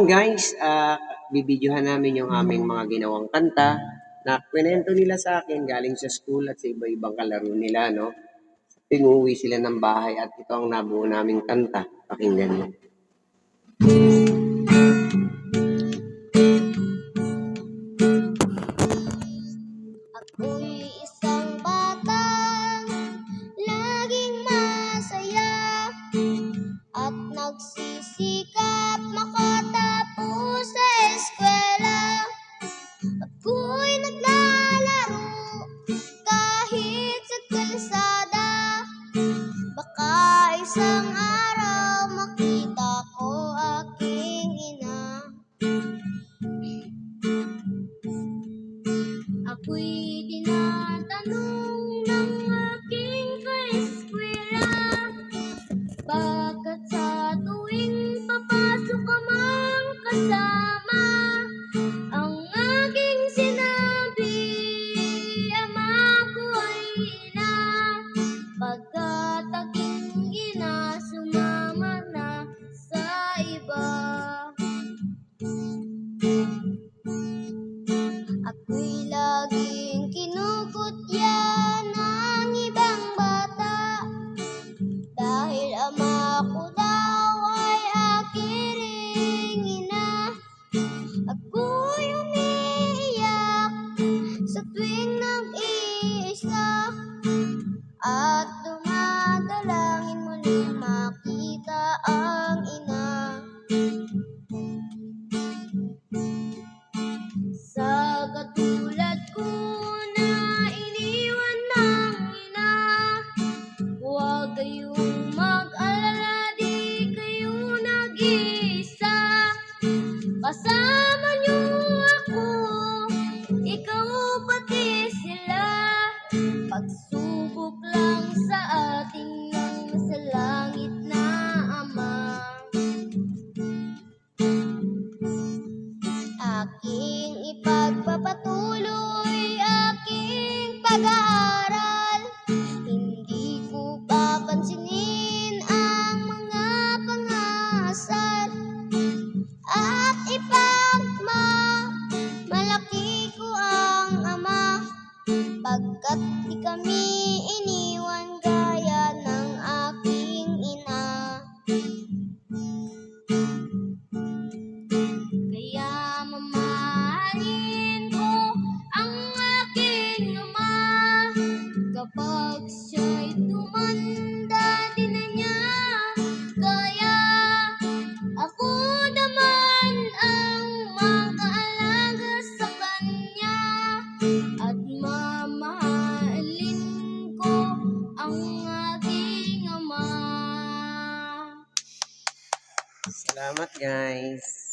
natin guys, bibidyohan namin yung aming mga ginawang kanta na kwento nila sa akin galing sa school at sa iba-ibang kalaro nila, no? Pinguwi sila ng bahay at ito ang nabuo naming kanta. Pakinggan mo. Ako'y isang batang laging masaya at nagsisikap makatapos sa eskwela. Ako'y naglalaro kahit sa kalsada, baka isang araw makita ko aking ina. Ako'y tinatanong ng aking ka-eskwela, bakit sa tuwing papasok ka mang kasama? Ang aking sinabi, ama ko ay ina, pagkat aking ina sumama na sa iba. Ako'y laging kinukutya ng ibang bata dahil ama ko daw ay aking ina. Ako'y umiiyak sa tuwing nag-iisa at dumadalangin muling makita ang ina. Sa katulad ko na iniwan ng ina, huwag kayong mag-alala, di kayo nag-iisa. Kasama niyo ako, ikaw pati sila. Pagsubok lang sa ating nasa langit na Ama. Aking ipagpapatuloy aking pag-aaral, hindi ko papansinin ang mga pangasal, at ipagmamalaki ko ang Ama, pagkat di kami iniwan gaya ng aking ina. Kaya mamahalin ko ang aking ama, kapag siya'y tumanda di na niya kaya. Ako naman ang mag-aalaga sa kanya at mamahalin ko ang aking ama. Salamat guys.